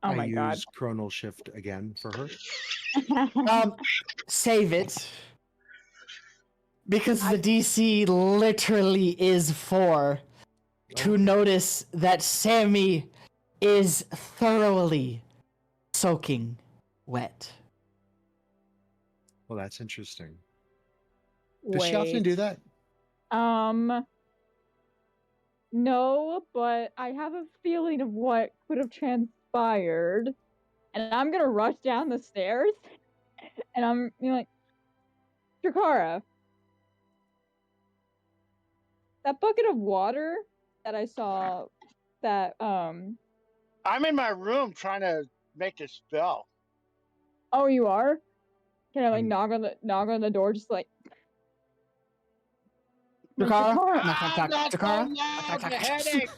Oh I my god. use Chronal Shift again for her. Save it. Because the DC literally is 4 to notice that Sammy is thoroughly soaking wet. Well, that's interesting. Does she often do that? No, but I have a feeling of what could have transpired. And I'm gonna rush down the stairs. And I'm like, Drakara, that bucket of water that I saw that I'm in my room trying to make a spell. Oh, you are? Can I like knock on the door just like Drakara? Knock, headache.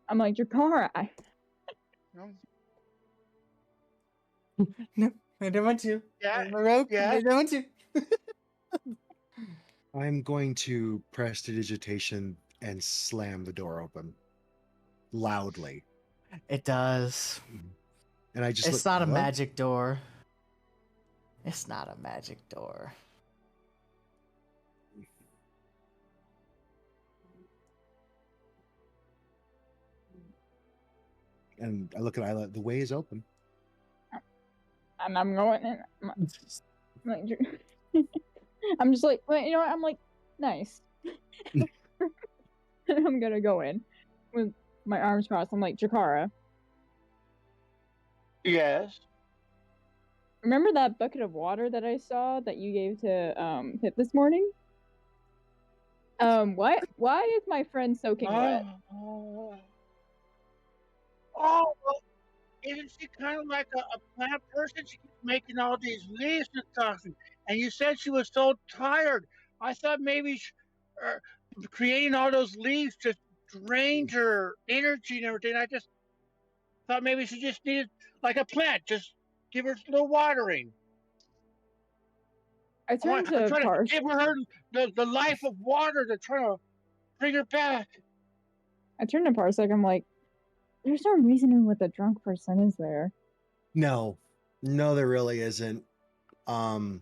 I'm like, Drakara. No, I don't want to. Yeah, I don't want to. I'm going to prestidigitation and slam the door open loudly. It does. And I just It's not a magic door. It's not a magic door. And I look at Isla. The way is open. And I'm going in. I'm just like, well, you know what? I'm like, nice. And I'm gonna go in with my arms crossed. I'm like, Drakara. Yes. Remember that bucket of water that I saw that you gave to Pip this morning? What? Why is my friend soaking wet? Oh, well, isn't she kind of like a plant person? She keeps making all these leaves and stuff. And you said she was so tired. I thought maybe creating all those leaves just drained her energy and everything. I just thought maybe she just needed, like a plant, just give her a little watering. I turned to Parsh. Give her the life of water to try to bring her back. I turned to Parsec. I'm like, there's no reasoning with a drunk person, is there? No, there really isn't. I'll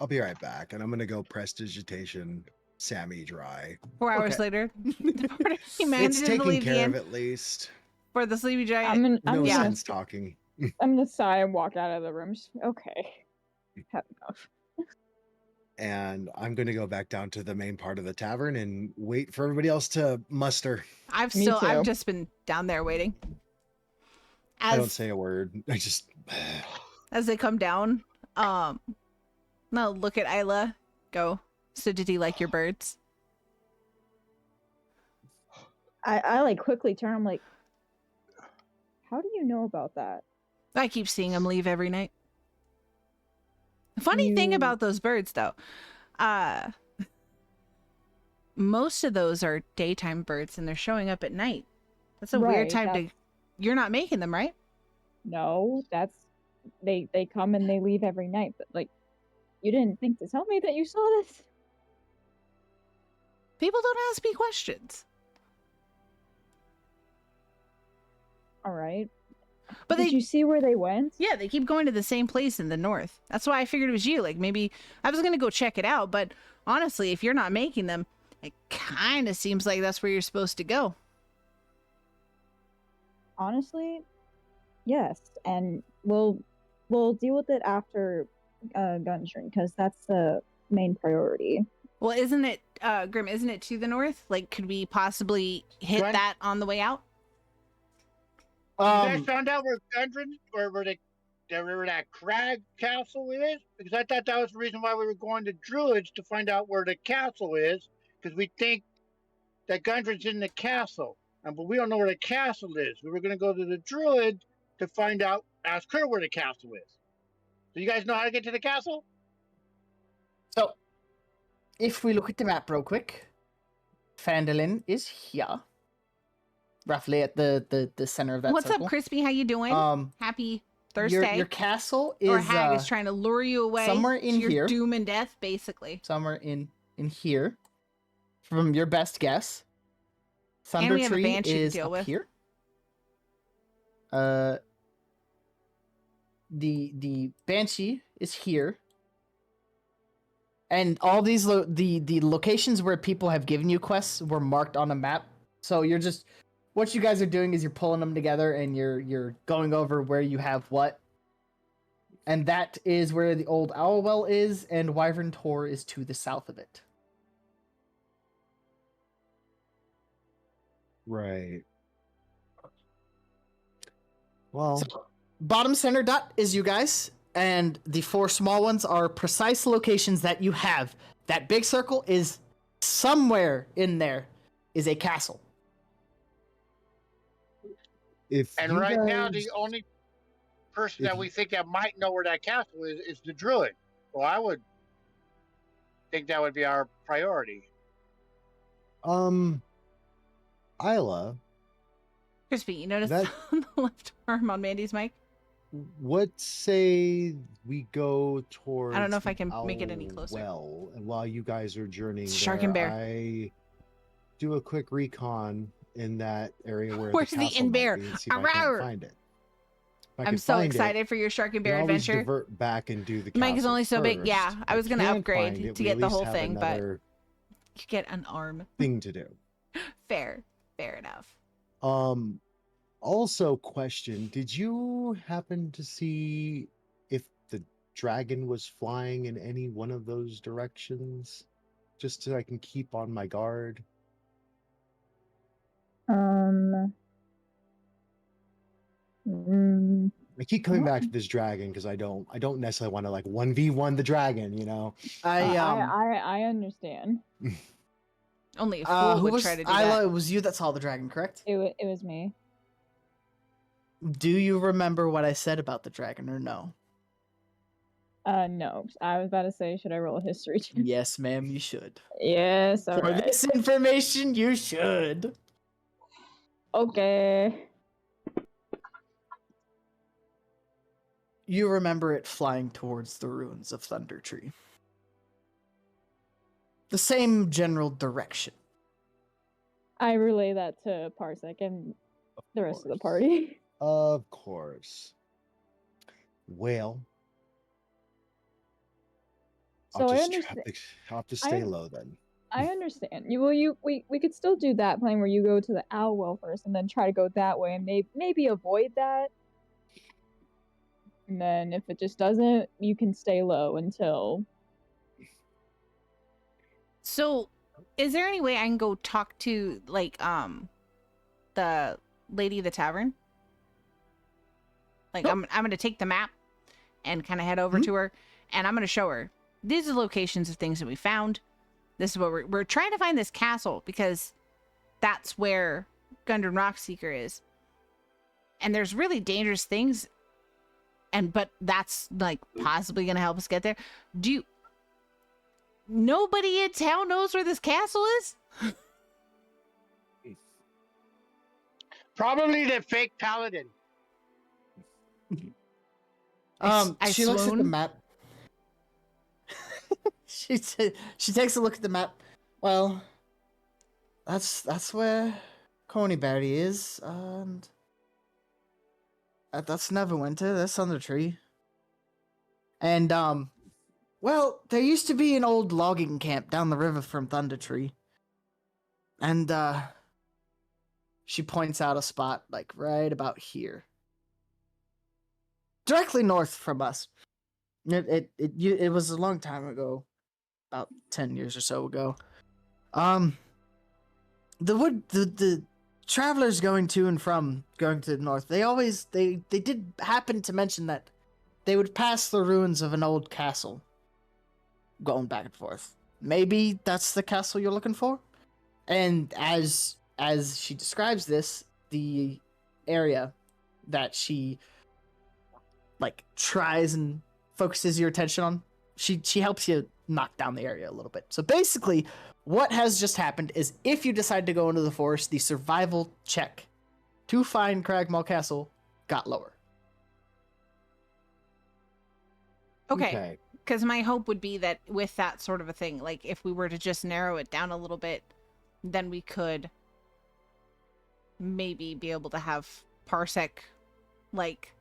be right back, and I'm gonna go prestidigitation Sammy dry. 4 hours later, it's taken care of at least. For the sleepy giant. No sense talking. I'm gonna sigh and walk out of the room. Okay, had enough. And I'm going to go back down to the main part of the tavern and wait for everybody else to muster. I've just been down there waiting. I don't say a word. I just as they come down, now look at Isla. Go. So did he like your birds? I like quickly turn. I'm like, how do you know about that? I keep seeing him leave every night. The funny thing about those birds, though, most of those are daytime birds, and they're showing up at night. That's a weird time to. You're not making them, right? No, that's they come and they leave every night. But like, you didn't think to tell me that you saw this. People don't ask me questions. All right. But did you see where they went? Yeah, they keep going to the same place in the north. That's why I figured it was you. Like, maybe I was going to go check it out, but honestly, if you're not making them, it kind of seems like that's where you're supposed to go. Honestly, yes, and we'll deal with it after Gungeon, because that's the main priority. Well, isn't it, Grim, isn't it to the north? Like, could we possibly hit that on the way out? You guys found out where Gundren, where that crag castle is? Because I thought that was the reason why we were going to Druids, to find out where the castle is, because we think that Gundren's in the castle, but we don't know where the castle is. We were going to go to the Druid to find out, ask her where the castle is. Do you guys know how to get to the castle? So, if we look at the map real quick, Phandalin is here. Roughly at the center of that What's circle. up, Crispy? How you doing? Happy Thursday. Your castle is... Or Hag is trying to lure you away. Somewhere in your here. Doom and death, basically. Somewhere in here. From your best guess. Thunder and we have Tree a banshee is to deal up with. Here. The Banshee is here. And all these the locations where people have given you quests were marked on a map. So you're just what you guys are doing is you're pulling them together and you're going over where you have what. And that is where the old Owl Well is, and Wyvern Tor is to the south of it. Right. Well, So, bottom center dot is you guys, and the 4 small ones are precise locations that you have. That big circle is somewhere in there is a castle. if And you right now, guys- the only person that if- we think that might know where that castle is the druid. So I would think that would be our priority. Isla, Crispy, you notice That- on the left arm on Mandy's mic? what say we go towards? I don't know if I the can make it any Owl closer. Well, and while you guys are journeying It's there, Shark and Bear. I do a quick recon in that area where Where's the the castle in bear? might be and see if I can't Arrgh! find it. If I I'm can so find it, excited for your Shark and we Bear always adventure. divert back and do the Mike is castle only so big. first. Yeah, I was gonna can't upgrade find it, to we get at the least whole have thing, but another you get an arm. thing to do. Fair enough. Also, question: did you happen to see if the dragon was flying in any one of those directions, just so I can keep on my guard? I keep coming back to this dragon because I don't necessarily want to like 1v1 the dragon, you know. I understand. Only a fool Who would was try to do Isla? that. It was you that saw the dragon, correct? It was me. Do you remember what I said about the dragon or no? No. I was about to say, should I roll a history check? Yes, ma'am, you should. Yes. All For right. this information, you should. Okay. You remember it flying towards the ruins of Thunder Tree. The same general direction. I relay that to Parsec and the rest of the course. party. Of course. Well, So I I'll understand. have to I stay un- low then. I understand. We could still do that plan where you go to the Owl Well first and then try to go that way and maybe avoid that. And then if it just doesn't, you can stay low until. So, is there any way I can go talk to like the lady of the tavern? Like I'm gonna take the map and kind of head over to her, and I'm gonna show her these are locations of things that we found. This is what we're trying to find, this castle, because that's where Gundren Rockseeker is. And there's really dangerous things, but that's like possibly gonna help us get there. Nobody in town knows where this castle is? Probably the fake paladin. She looks at the swoon. map. she takes a look at the map. Well, that's where Cornyberry is, and that's Neverwinter. That's Thunder Tree. And well, there used to be an old logging camp down the river from Thunder Tree, and she points out a spot like right about here, directly north from us. It was a long time ago, about 10 years or so ago. The travelers going to and from going to the north, they did happen to mention that they would pass the ruins of an old castle, going back and forth. Maybe that's the castle you're looking for. And as she describes this, the area that she like tries and focuses your attention on, she helps you knock down the area a little bit. So basically, what has just happened is if you decide to go into the forest, the survival check to find Cragmaw Castle got lower. Okay. Because my hope would be that with that sort of a thing, like if we were to just narrow it down a little bit, then we could maybe be able to have Parsec like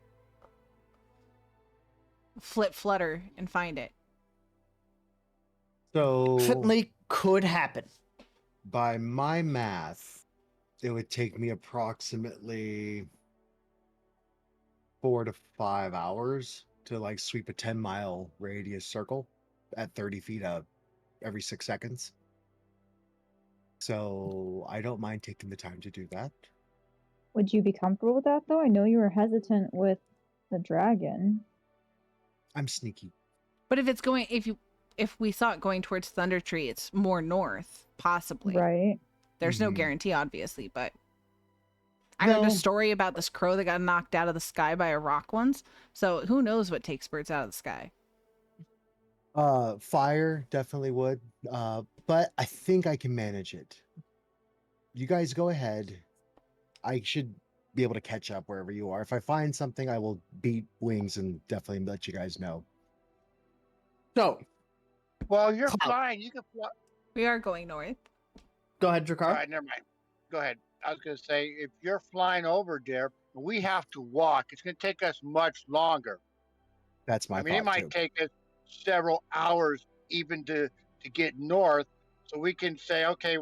flutter and find it. So Certainly could happen. by my math, it would take me approximately 4 to 5 hours to like sweep a 10-mile radius circle at 30 feet every 6 seconds. So I don't mind taking the time to do that. Would you be comfortable with that, though? I know you were hesitant with the dragon. I'm sneaky. But if we saw it going towards Thunder Tree, it's more north, possibly. Right. There's no Mhm. guarantee, obviously, but I heard No. a story about this crow that got knocked out of the sky by a rock once. So who knows what takes birds out of the sky? Fire definitely would. But I think I can manage it. You guys go ahead. I should be able to catch up wherever you are. If I find something, I will beat wings and definitely let you guys know. So, Well, you're Cloud. flying. You can fly. We are going north. go ahead, All Dracar. right, never mind. Go ahead. I was going to say, if you're flying over there, we have to walk. It's going to take us much longer. That's my I mean, it thought might too. take us several hours even to get north. So we can say, okay,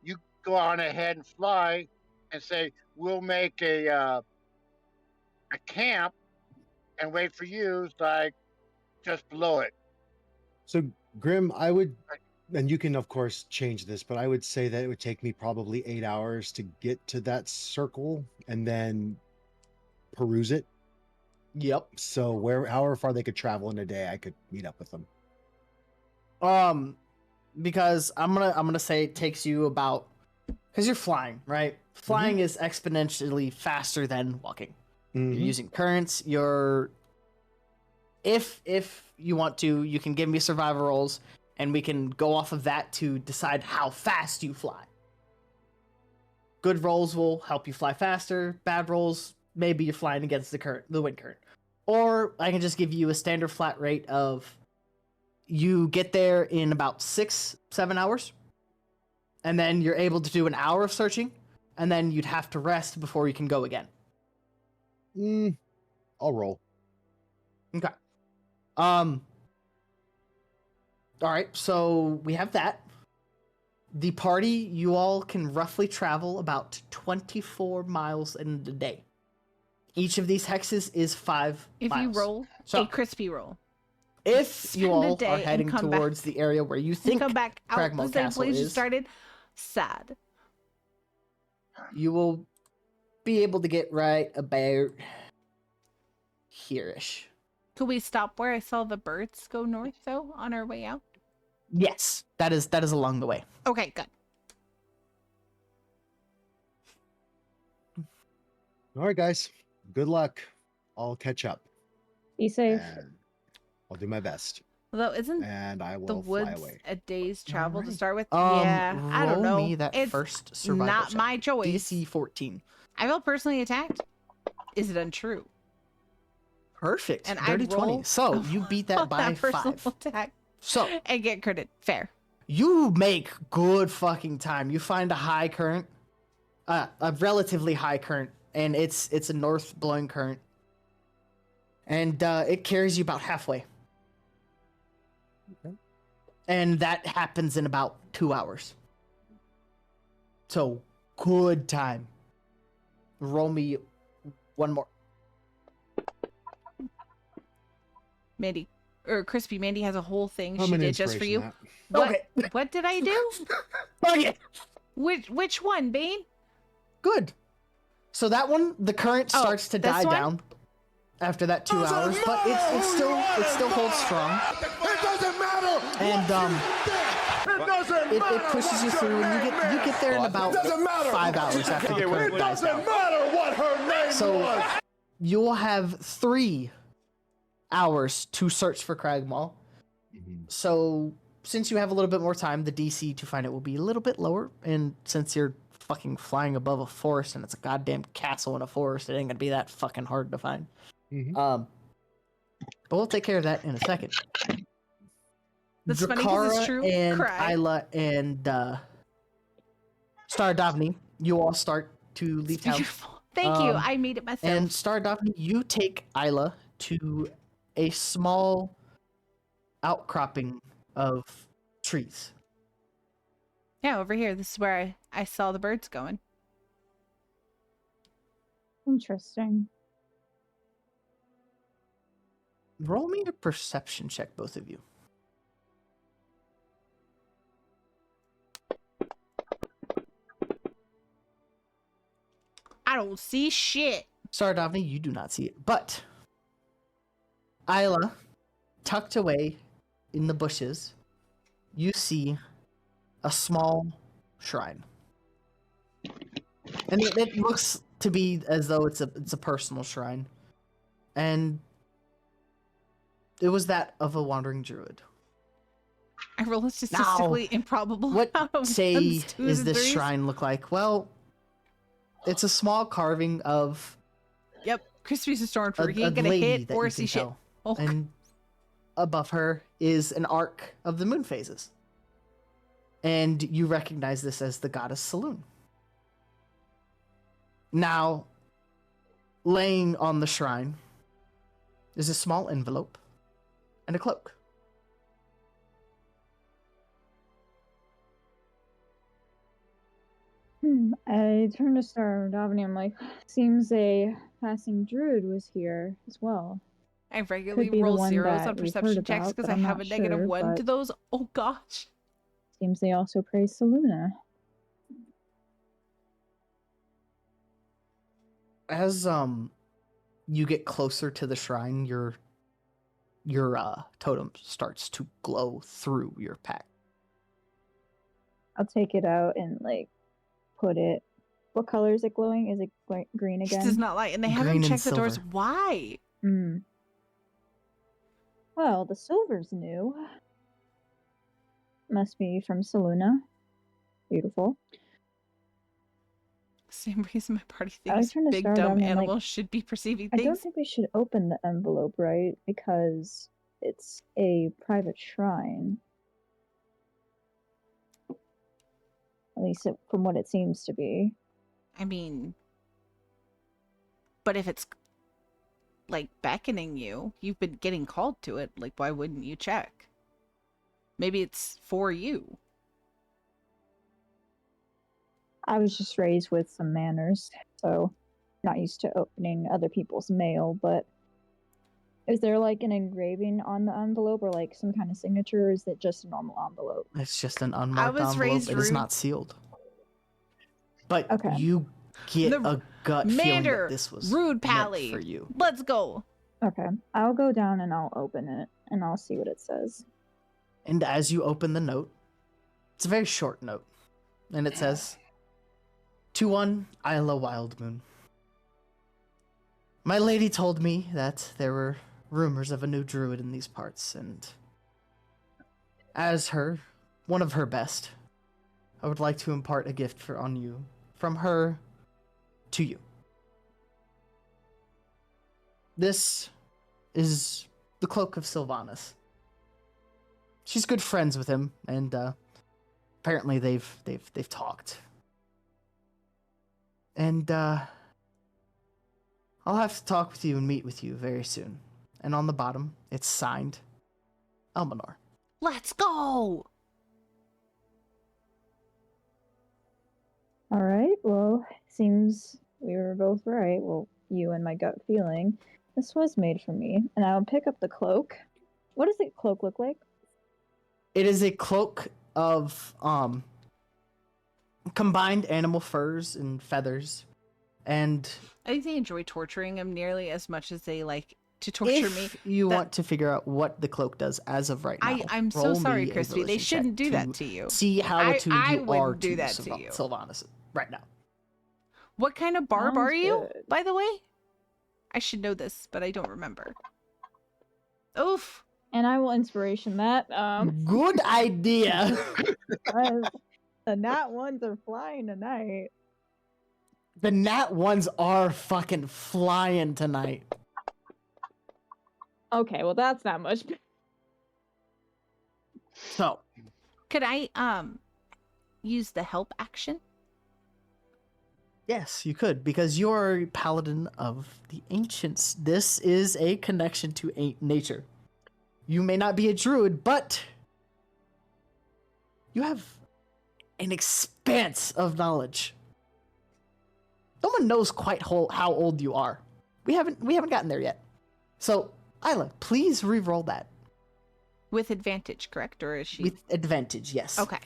you go on ahead and fly, and say we'll make a camp and wait for you, like just below it. So Grim, I would, and you can of course change this, but I would say that it would take me probably 8 hours to get to that circle and then peruse it. Yep. So however far they could travel in a day, I could meet up with them. Because I'm gonna say it takes you about, because you're flying, right? Flying is exponentially faster than walking. You're Mhm. using currents. If you want to, you can give me survival rolls, and we can go off of that to decide how fast you fly. Good rolls will help you fly faster. Bad rolls, maybe you're flying against the wind current. Or I can just give you a standard flat rate of you get there in about 6-7 hours, and then you're able to do an hour of searching, and then you'd have to rest before you can go again. I'll roll. Okay. All right, so we have that. The party, you all can roughly travel about 24 miles in a day. Each of these hexes is 5 If miles. you roll So- a crispy roll, If spend you a all day are and heading come back. towards the area where you you think come back out Cragmaw the same Castle place you is, started. Sad. you will be able to get right about here-ish. Could we stop where I saw the birds go north, though, on our way out? Yes, that is along the way. Okay, good. All right, guys. Good luck. I'll catch up. Be safe. And I'll do my best. Although, isn't And I the will fly woods away. a day's travel to Alrighty. start with? Yeah, I don't roll know. me that It's first survival not check. my choice. DC 14. I felt personally attacked. Is it untrue? Perfect. And Dirty I'd 20. roll So you beat that on by personal 5. attack So and get credit. Fair. you make good fucking time. You find a high current, a relatively high current, and it's a north blowing current, and it carries you about halfway. Okay. And that happens in about 2 hours. So good time. Roll me one more. Mandy, or Crispy, Mandy has a whole thing I'm she an did just for you. inspiration, What, Okay. what did I do? Okay. Which one, Bane? Good. So that one, the current Oh, starts to this die one? down after that 2 hours, but it still holds strong. It doesn't matter. And It doesn't it matter. pushes you what through, your and you name get there in is. about Doesn't matter. 5 hours after the current It dies doesn't down. matter what her name So was. you will have 3 hours to search for Cragmaw. Mhm. So since you have a little bit more time, the DC to find it will be a little bit lower. And since you're fucking flying above a forest and it's a goddamn castle in a forest, it ain't gonna be that fucking hard to find. Mhm. But we'll take care of that in a second. That's funny 'cause it's Drakara true. and Cry. Isla and Stardavni, you all start to leave town. Beautiful. Thank you. I made it myself. And Stardovni, you take Isla to a small outcropping of trees. Yeah, over here. This is where I saw the birds going. Interesting. Roll me a perception check, both of you. I don't see shit. Stardovni, you do not see it, but Isla, tucked away in the bushes, you see a small shrine, and it looks to be as though it's a personal shrine, and it was that of a wandering druid. I rolled a statistically improbable. What out of say ones, twos, is and this threes. shrine look like? Well, it's a small carving of Yep, Crispy's a a stormtrooper. He ain't a gonna lady hit that or you see can shit. tell, Oh, and above her is an arc of the moon phases. And you recognize this as the goddess Saloon. Now, laying on the shrine is a small envelope and a cloak. I turn to Stardovni. I'm like, seems a passing druid was here as well. I regularly Could be the roll one zeros that on we've perception heard checks about, because but I I'm have not a negative sure, 1 to but those. Oh gosh. seems they also praise Saluna. As you get closer to the shrine, your totem starts to glow through your pack. I'll take it out and like put it. What color is it glowing? Is it green She again? does not like, and they haven't Green and checked the doors. silver. Why? Hmm. Well, the silver's new. Must be from Saluna. Beautiful. Same reason my party I thinks turned to big Stardom dumb and, like, animals should be perceiving I don't things. think we should open the envelope, right? Because it's a private shrine. At least from what it seems to be. I mean, but if it's like beckoning you, you've been getting called to it. Like, why wouldn't you check? Maybe it's for you. I was just raised with some manners, so not used to opening other people's mail, but is there like an engraving on the envelope or like some kind of signature, or is it just a normal envelope? It's just an unmarked was envelope. raised It is rude. not sealed. But Okay. you get The a gut feeling Mander, that this was rude meant pally. for you. Let's go. Okay, I'll go down and I'll open it and I'll see what it says. And as you open the note, it's a very short note. And it says, "To one Isla Wildmoon. My lady told me that there were rumors of a new druid in these parts, and as one of her best, I would like to impart a gift on you, from her to you. This is the cloak of Sylvanas. She's good friends with him, and apparently they've talked. And I'll have to talk with you and meet with you very soon. And on the bottom, it's signed Elminor." Let's go. All right, well, seems we were both right. Well, you and my gut feeling. This was made for me, and I'll pick up the cloak. What does the cloak look like? It is a cloak of combined animal furs and feathers. And I think they enjoy torturing him nearly as much as they like to torture me. if you that- want to figure out what the cloak does as of right now, I'm so roll sorry, me a Crispy. They volition check shouldn't do that to you. See how I attuned you wouldn't are do to that to you. Sylvanas right now. What kind of barb Sounds are you, good. by the way? I should know this, but I don't remember. Oof. And I will inspiration that. Good idea. The nat ones are flying tonight. The nat ones are fucking flying tonight. Okay, well that's not much. So, Could I use the help action? Yes, you could, because you're a paladin of the ancients. This is a connection to nature. You may not be a druid, but you have an expanse of knowledge. No one knows quite how old you are. We haven't gotten there yet. So, Isla, please re-roll that. With advantage, correct? Or is she? With advantage, yes. Okay.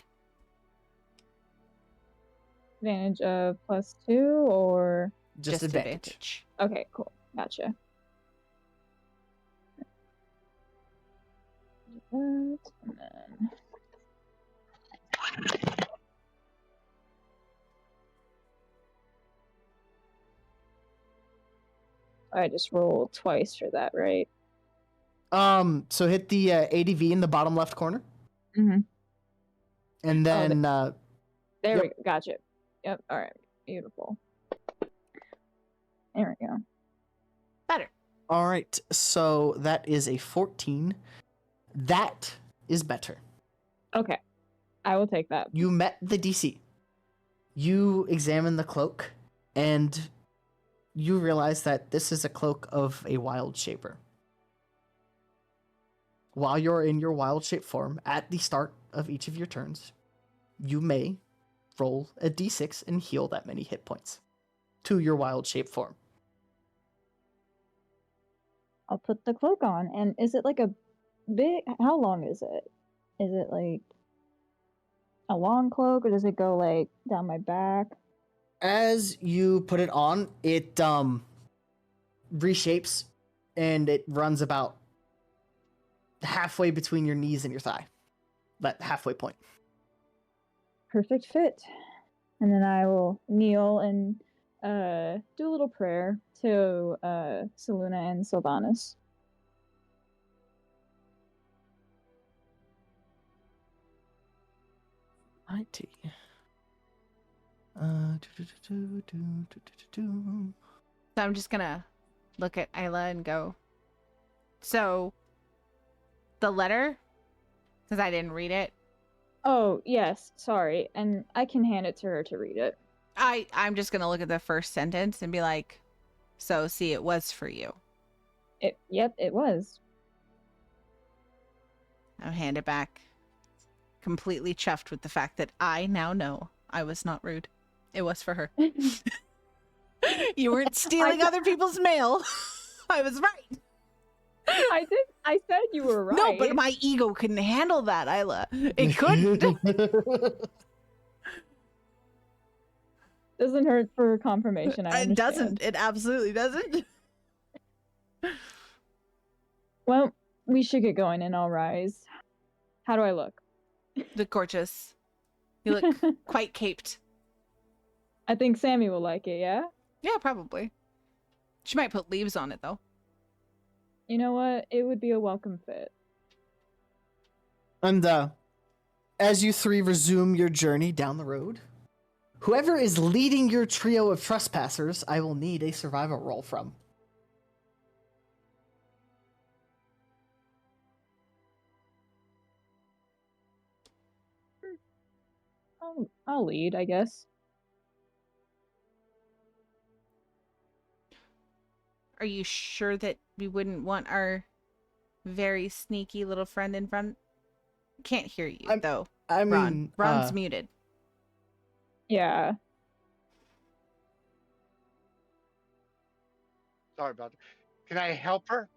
Advantage of +2 or Just advantage. okay, cool. Gotcha. That, and then... I just rolled twice for that, right? So hit the ADV in the bottom left corner. Mm-hmm. And then There Yep. we go. Gotcha. Yep. All right. Beautiful. There we go. Better. all right. So that is a 14. That is better. Okay. I will take that. You met the DC. You examine the cloak, and you realize that this is a cloak of a wild shaper. While you're in your wild shape form, at the start of each of your turns, you may roll a d6 and heal that many hit points to your wild shape form. I'll put the cloak on. And is it like a big? How long is it? Is it like a long cloak, or does it go like down my back? As you put it on, it reshapes, and it runs about halfway between your knees and your thigh. That halfway point. Perfect fit. And then I will kneel and do a little prayer to Seluna and Sylvanas. IT. So I'm just gonna look at Isla and go, so the letter, because I didn't read it, Oh, yes, sorry. And I can hand it to her to read it. I'm just gonna look at the first sentence and be like, so see, it was for you. Yep, it was. I'll hand it back, completely chuffed with the fact that I now know I was not rude. It was for her. You weren't stealing other people's mail. I was right. I said you were right. No, but my ego couldn't handle that, Isla. It couldn't. Doesn't hurt for confirmation. I It understand. doesn't. It absolutely doesn't. Well, we should get going and I'll rise. How do I look? Look gorgeous. You look quite caped. I think Sammy will like it, yeah? Yeah, probably. She might put leaves on it, though. You know what? It would be a welcome fit. And as you three resume your journey down the road, whoever is leading your trio of trespassers, I will need a survival roll from. I'll lead, I guess. Are you sure that we wouldn't want our very sneaky little friend in front? Can't hear you, though. I mean, Ron's muted. Yeah. Sorry about that. Can I help her?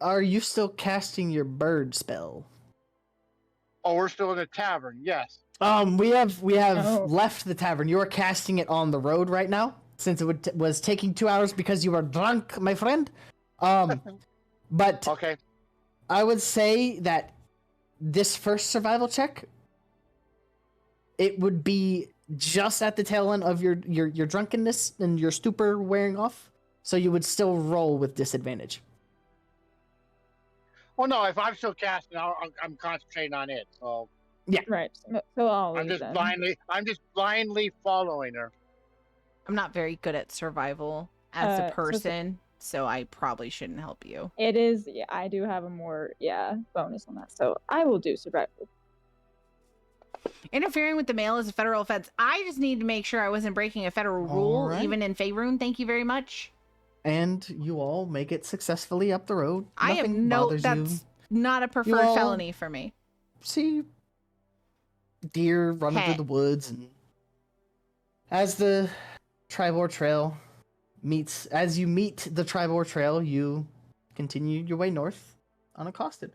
Are you still casting your bird spell? Oh, we're still in the tavern. Yes. We have Oh. left the tavern. You are casting it on the road right now, since it was taking 2 hours because you were drunk, my friend. But Okay. I would say that this first survival check, it would be just at the tail end of your drunkenness and your stupor wearing off, so you would still roll with disadvantage. Well, no, if I'm still casting, I'm concentrating on it. So Right. So I'll I'm lead just then. blindly following her. I'm not very good at survival as a So- person, so I probably shouldn't help you. It is, yeah, I do have a more, bonus on that. So I will do survival. Interfering with the mail is a federal offense. I just need to make sure I wasn't breaking a federal rule, Alright. even in Faerun. Thank you very much. And you all make it successfully up the road. Nothing bothers that's you. not a preferred all- felony for me. See deer running through Heh. the woods, and as the Tribor Trail as you meet the Tribor Trail, you continue your way north unaccosted.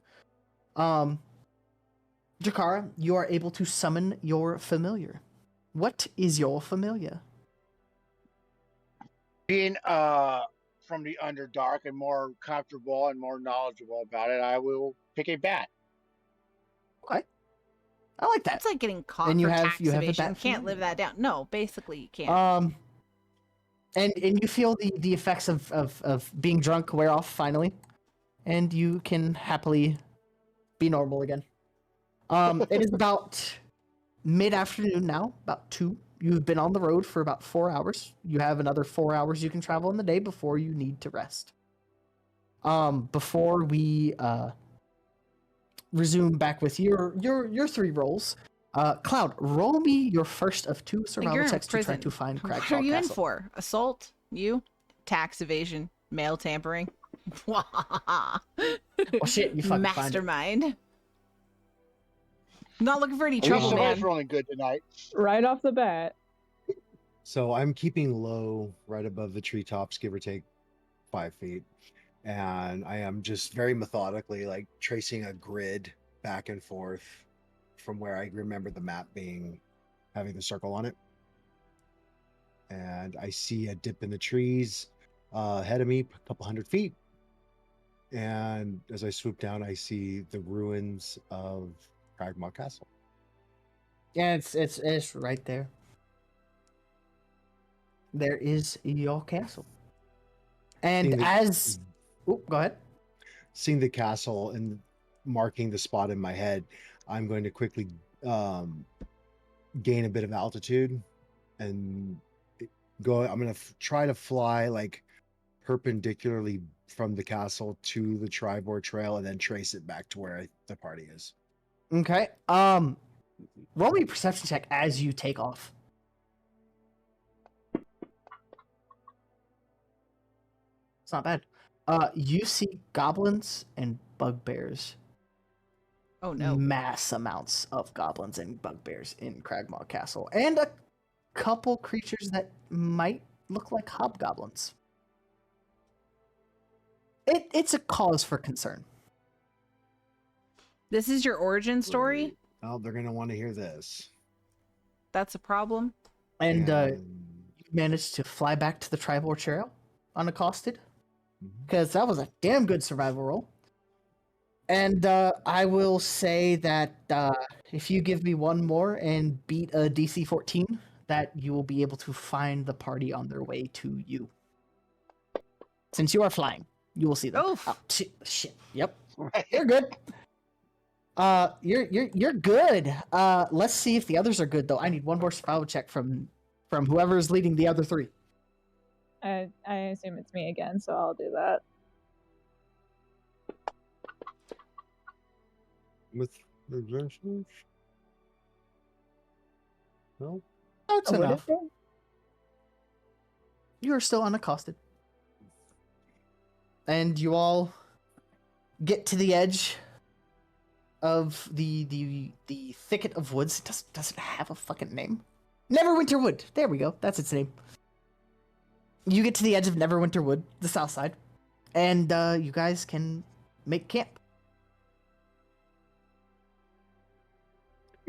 Jakara, you are able to summon your familiar. What is your familiar? Being from the Underdark and more comfortable and more knowledgeable about it, I will pick a bat. Okay. I like that. That's like getting caught And you for have- tax you have a evasion. bat Can't familiar live that down. No, basically you can't. And you feel the effects of being drunk wear off finally, and you can happily be normal again. It is about mid-afternoon now, about 2. You've been on the road for about 4 hours. You have another 4 hours you can travel in the day before you need to rest. Before we resume back with your 3 rolls, Cloud, roll me your first of 2 Like, survival you're in checks to try prison. to find What Cragshaw are you in Castle. for? Assault? You? Tax evasion? Mail tampering? Oh shit, you fucking find it. Mastermind. Not looking for any At least trouble, somebody's man. rolling good tonight. Right off the bat. So I'm keeping low right above the treetops, give or take 5 feet. And I am just very methodically like tracing a grid back and forth from where I remember the map having the circle on it. And I see a dip in the trees ahead of me, a couple 100 feet. And as I swoop down, I see the ruins of Cragmaw Castle. Yeah, it's right there. There is your castle. And go ahead. Seeing the castle and marking the spot in my head, I'm going to quickly gain a bit of altitude and go. I'm going to try to fly like perpendicularly from the castle to the Tribor Trail and then trace it back to where the party is. Okay. Roll me a perception check as you take off. It's not bad. You see goblins and bugbears. Oh no. Mass amounts of goblins and bugbears in Cragmaw Castle, and a couple creatures that might look like hobgoblins. It's a cause for concern. This is your origin story? Oh, they're going to want to hear this. That's a problem. And you managed to fly back to the Tribor Trail unaccosted, because that was a damn good survival roll. And I will say that if you give me one more and beat a DC 14, that you will be able to find the party on their way to you. Since you are flying, you will see them. Oof. Oh, shit. Yep. You're good. You're good. Let's see if the others are good though. I need one more survival check from whoever is leading the other 3. I assume it's me again, so I'll do that. With adventures? No? That's Oh, what enough. is it? You are still unaccosted. And you all get to the edge of the thicket of woods. It doesn't have a fucking name. Neverwinter Wood. There we go. That's its name. You get to the edge of Neverwinter Wood, the south side, and you guys can make camp.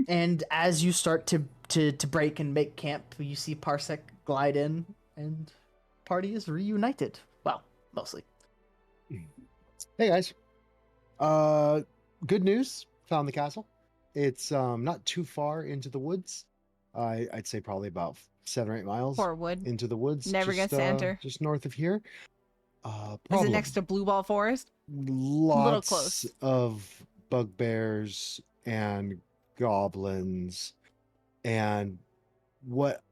And as you start to break and make camp, you see Parsec glide in, and party is reunited. Well, mostly. Hey guys. Good news. Found the castle. It's not too far into the woods. I'd say probably about 7 or 8 miles Poor Wood. into the woods. Never gets to enter. Just north of here. Is Problem. it next to Blue Ball Forest? Lots close. of bugbears and goblins and what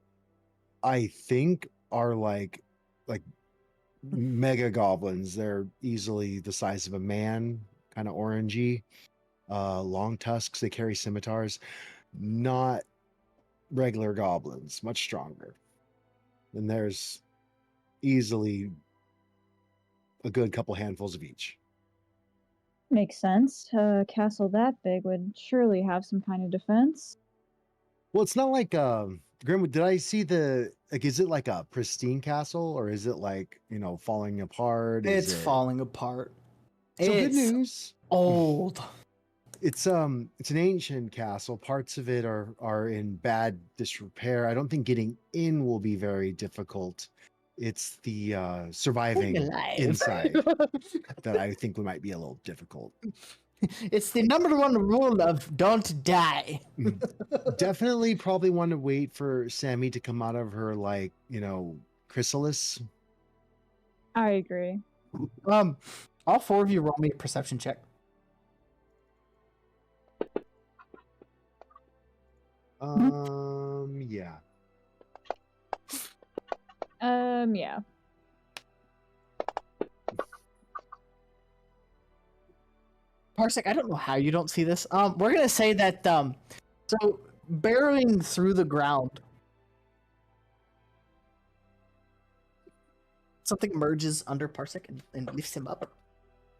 I think are like mega goblins. They're easily the size of a man, kind of orangey, long tusks. They carry scimitars. not regular goblins, much stronger. And there's easily a good couple handfuls of each. Makes sense. A castle that big would surely have some kind of defense. Well, it's not like Grimwood. Did I see is it like a pristine castle, or is it like, falling apart? It's falling apart. So good It's news. old. It's an ancient castle. Parts of it are in bad disrepair. I don't think getting in will be very difficult. It's the surviving alive. inside that I think might be a little difficult. It's the number one rule of don't die. Definitely probably want to wait for Sammy to come out of her, chrysalis. I agree. All four of you roll me a perception check. Yeah. Yeah. Parsec, I don't know how you don't see this. We're gonna say that so burrowing through the ground, something emerges under Parsec and lifts him up.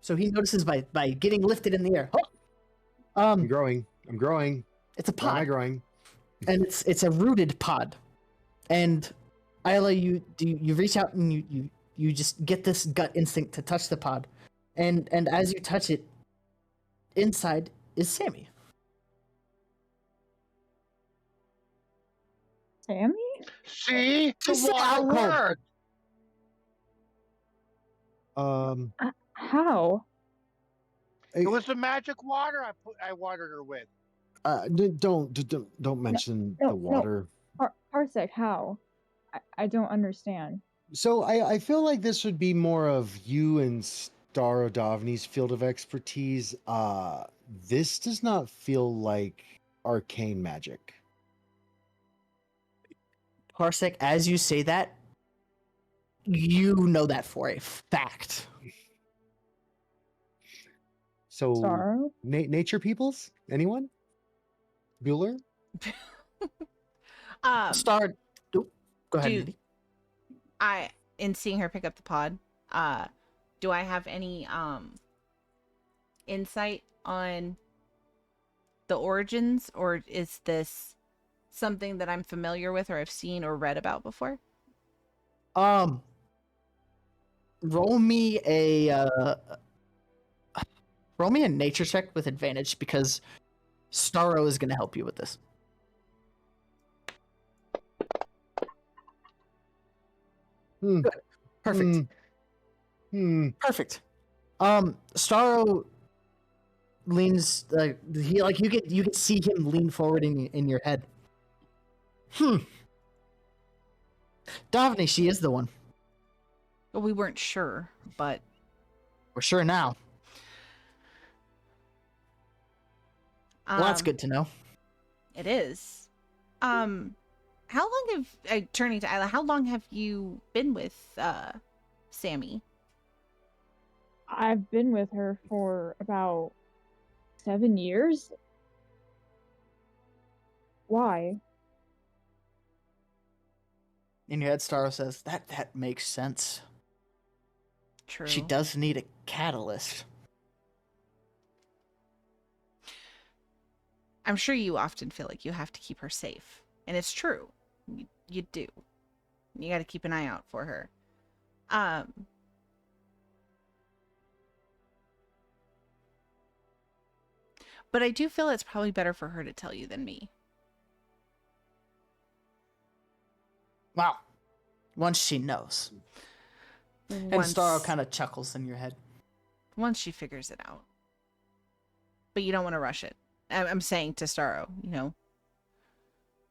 So he notices by getting lifted in the air. I'm growing. It's a Why am I pod, growing? and it's a rooted pod. And Isla, you reach out and you just get this gut instinct to touch the pod, and as you touch it, inside is Sammy. Sammy? See, the Just water alcohol. worked. How? It was the magic water I watered her with. Don't mention no, the water. Parsec, how? I don't understand. So I feel like this would be more of you and Star O'Davney's field of expertise. This does not feel like arcane magic. Parsec, as you say that, you know that for a fact. So Sorrow? nature peoples? Anyone? Bueller? Star, go ahead. do- Mindy. In seeing her pick up the pod, do I have any insight on the origins, or is this something that I'm familiar with or I've seen or read about before? Roll me a nature check with advantage because Starro is going to help you with this. Good. Perfect. Perfect. Starro leans you can see him lean forward in your head. Davni, she is the one. Well, we weren't sure, but We're sure now. Well, that's good to know. It is. How long have turning to Isla? How long have you been with Sammy? I've been with her for about 7 years. Why? In your head, Starro says, that makes sense. True. She does need a catalyst. I'm sure you often feel like you have to keep her safe. And it's true. You do. You got to keep an eye out for her. But I do feel it's probably better for her to tell you than me. Wow. Once she knows. And Starro kind of chuckles in your head. Once she figures it out. But you don't want to rush it. I'm saying to Starro, No.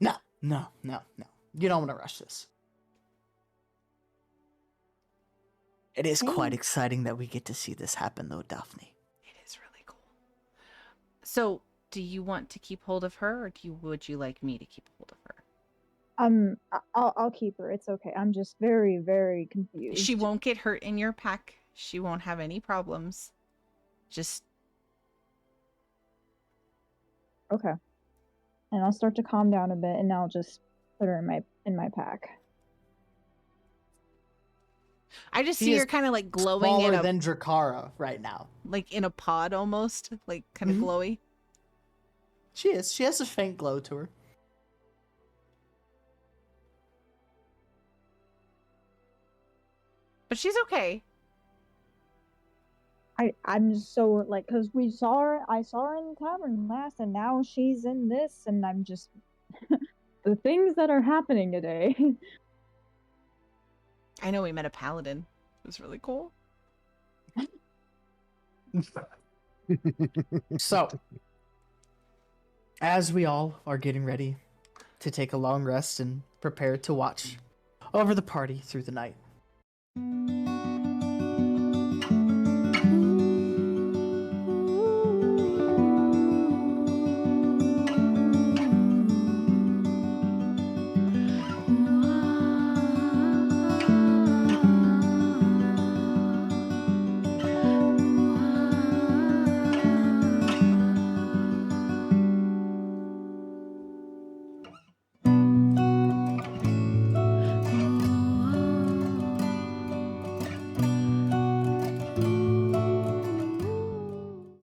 You don't want to rush this. It is quite exciting that we get to see this happen, though, Daphne. It is really cool. So, do you want to keep hold of her, or would you like me to keep hold of her? I'll keep her. It's okay. I'm just very, very confused. She won't get hurt in your pack. She won't have any problems. Just Okay. and I'll start to calm down a bit, and I'll just put her in my pack. I just She see is her kind of like glowing in Smaller a than Drakara right now. like in a pod almost, like kind of Mhm. glowy. She is. She has a faint glow to her. But she's okay. I'm just so like, because I saw her in the tavern last, and now she's in this, and I'm just the things that are happening today. I know we met a paladin. It was really cool. So, as we all are getting ready to take a long rest and prepare to watch over the party through the night,